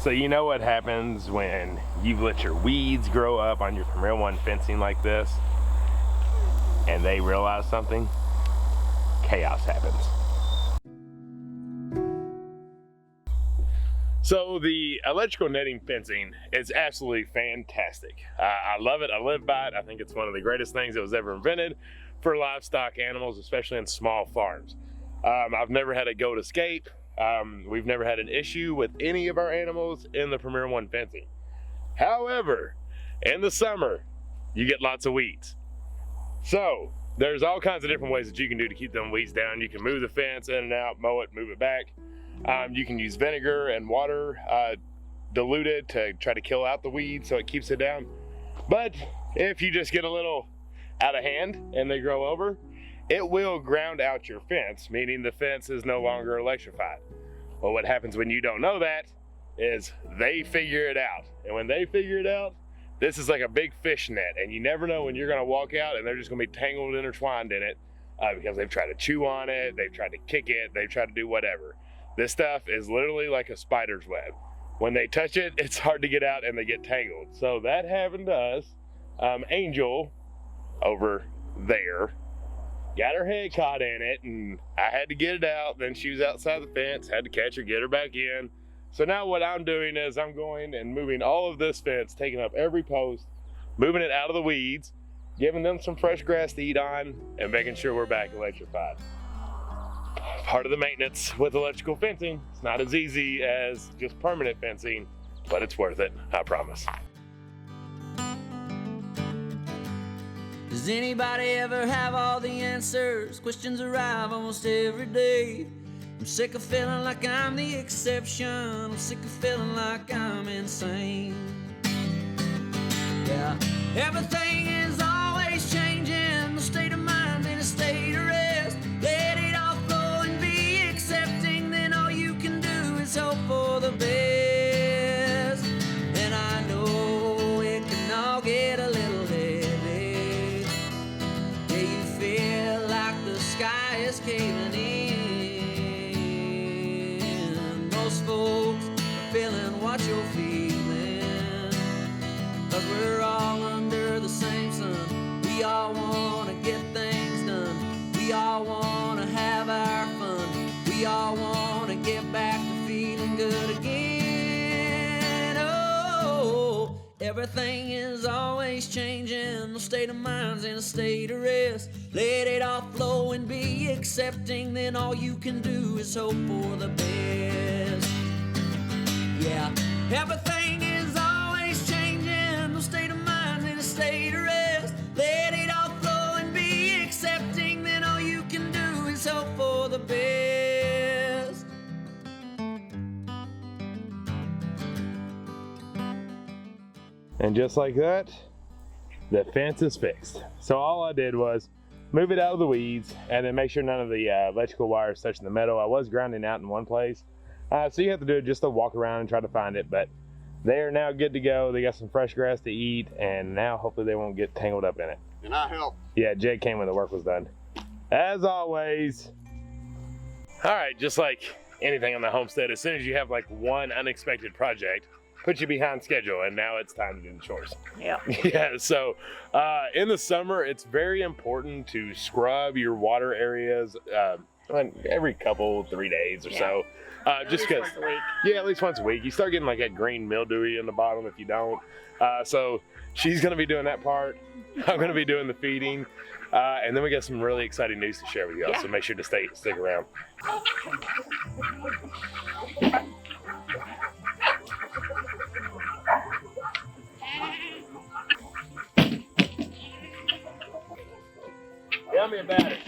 So you know what happens when you've let your weeds grow up on your Premier One fencing like this, and they realize something? Chaos happens. So the electrical netting fencing is absolutely fantastic. I love it, I live by it. I think it's one of the greatest things that was ever invented for livestock animals, especially in small farms. I've never had a goat escape. We've never had an issue with any of our animals in the Premier One fencing. However, in the summer, you get lots of weeds. So there's all kinds of different ways that you can do to keep them weeds down. You can move the fence in and out, mow it, move it back. You can use vinegar and water diluted to try to kill out the weeds so it keeps it down. But if you just get a little out of hand and they grow over, it will ground out your fence, meaning the fence is no longer electrified. Well, what happens when you don't know that is they figure it out. And when they figure it out, this is like a big fish net, and you never know when you're gonna walk out and they're just gonna be tangled, intertwined in it because they've tried to chew on it, they've tried to kick it, they've tried to do whatever. This stuff is literally like a spider's web. When they touch it, it's hard to get out and they get tangled. So that happened to us. Angel over there got her head caught in it, and I had to get it out. Then she was outside the fence, had to catch her, get her back in. So now what I'm doing is I'm going and moving all of this fence, taking up every post, moving it out of the weeds, giving them some fresh grass to eat on, and making sure we're back electrified. Part of the maintenance with electrical fencing. It's not as easy as just permanent fencing, but it's worth it, I promise. Does anybody ever have all the answers? Questions arrive almost every day. I'm sick of feeling like I'm the exception. I'm sick of feeling like I'm insane. Yeah, everything is always changing. The state of mind in a state of rest. Let it all flow and be accepting. Then all you can do is hope for the best. And I know it can all get a little heavy. Yeah, you feel like the sky is caving in. Most folks are feeling what you're feeling, 'cause we're all under the same sun. We all wanna get things done. We all wanna have our fun. We all wanna get back to feeling good again. Oh, everything is always changing. The state of mind's in a state of rest. Let it all flow and be accepting. Then all you can do is hope for the best. Yeah, everything is always changing. The state of mind's in a state of rest. Let it all flow and be accepting. Then all you can do is hope for the best. And just like that, the fence is fixed. So all I did was move it out of the weeds and then make sure none of the electrical wires touching the metal. I was grounding out in one place. So you have to do just a walk around and try to find it, but they are now good to go. They got some fresh grass to eat, and now hopefully they won't get tangled up in it. And I help. Yeah, Jake came when the work was done. As always. All right, just like anything on the homestead, as soon as you have like one unexpected project, put you behind schedule, and now it's time to do the chores. Yeah. Yeah, so in the summer, it's very important to scrub your water areas every 3 days or so. Just because, yeah, at least once a week. You start getting like that green mildewy in the bottom if you don't. So she's gonna be doing that part. I'm gonna be doing the feeding. And then we got some really exciting news to share with y'all, so make sure to stick around. Tell me about it.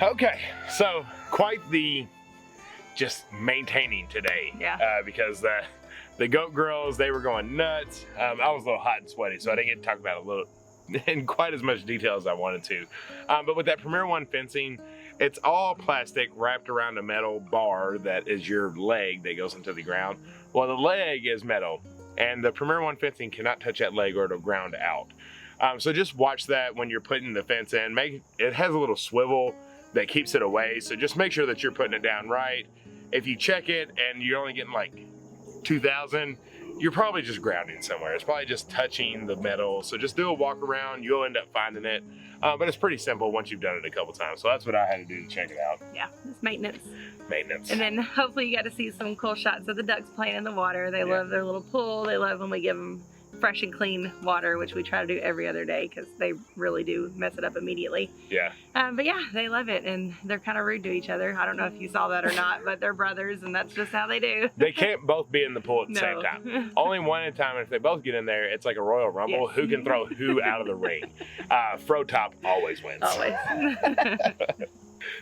Okay, so quite the just maintaining today. Yeah. Because the goat girls, they were going nuts. I was a little hot and sweaty, so I didn't get to talk about it a little in quite as much detail as I wanted to. But with that Premier One fencing, it's all plastic wrapped around a metal bar that is your leg that goes into the ground. Well, the leg is metal, and the Premier One fencing cannot touch that leg or it'll ground out. So just watch that when you're putting the fence in. It has a little swivel that keeps it away, so just make sure that you're putting it down right. If you check it and you're only getting like 2,000, you're probably just grounding somewhere. It's probably just touching the metal. So just do a walk around, you'll end up finding it. But it's pretty simple once you've done it a couple times. So that's what I had to do to check it out. Yeah, it's maintenance. Maintenance. And then hopefully you got to see some cool shots of the ducks playing in the water. They love their little pool. They love when we give them fresh and clean water, which we try to do every other day because they really do mess it up immediately. Yeah. But yeah, they love it, and they're kind of rude to each other. I don't know if you saw that or not, but they're brothers, and that's just how they do. They can't both be in the pool at the No. same time. Only one at a time, and if they both get in there, it's like a Royal Rumble. Yes. Who can throw who out of the ring? Fro Top always wins. Always.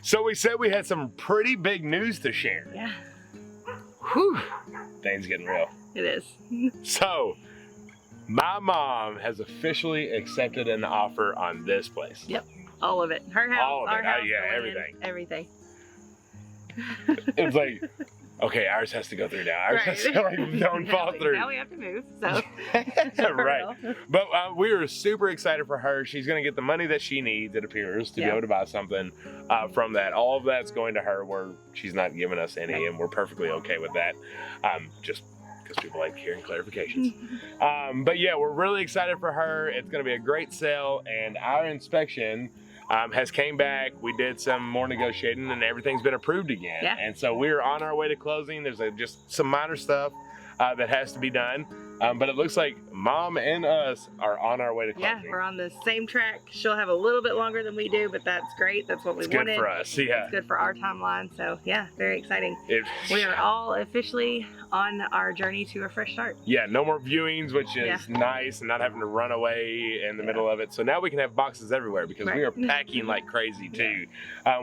So we said we had some pretty big news to share. Yeah, Whew. Things getting real. it is. So, my mom has officially accepted an offer on this place. Yep, all of it. Her house, All of our it. house, Yeah, the land, everything. everything. It was like, okay, ours has to go through now. Ours has to don't fall Now through. we have to move, so. Right. But we were super excited for her. She's going to get the money that she needs, it appears, to be able to buy something from that. All of that's going to her where she's not giving us any, and we're perfectly okay with that. Just because people like hearing clarifications. But yeah, we're really excited for her. It's going to be a great sale, and our inspection has came back. We did some more negotiating, and everything's been approved again. Yeah. And so we're on our way to closing. There's just some minor stuff that has to be done. But it looks like Mom and us are on our way to closing. Yeah, we're on the same track. She'll have a little bit longer than we do, but that's great. That's what we It's wanted. good for us, yeah. It's good for our timeline. So yeah, very exciting. It- We are all officially on our journey to a fresh start. Yeah, no more viewings, which is nice, and not having to run away in the middle of it. So now we can have boxes everywhere because we are packing like crazy too.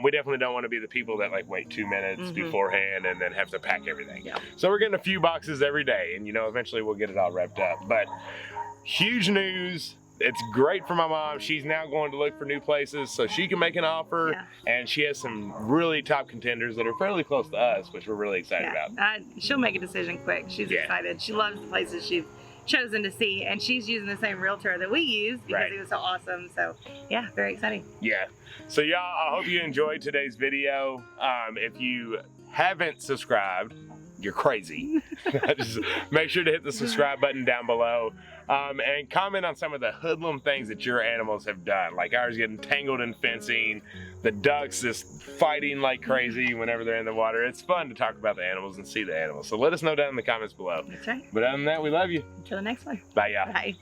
We definitely don't want to be the people that like wait 2 minutes beforehand and then have to pack everything. Yeah. So we're getting a few boxes every day, and eventually we'll get it all wrapped up. But huge news. it's great for my mom. She's now going to look for new places so she can make an offer. Yeah. And she has some really top contenders that are fairly close to us, which we're really excited about. She'll make a decision quick. She's excited. She loves the places she's chosen to see, and she's using the same realtor that we used because he was so awesome. So yeah, very exciting. Yeah. So y'all, I hope you enjoyed today's video. If you haven't subscribed, you're crazy. Just make sure to hit the subscribe button down below, and comment on some of the hoodlum things that your animals have done, like ours getting tangled in fencing, the ducks just fighting like crazy whenever they're in the water. It's fun to talk about the animals and see the animals. So let us know down in the comments below. That's right. But other than that, we love you. Until the next one. Bye, y'all. Bye.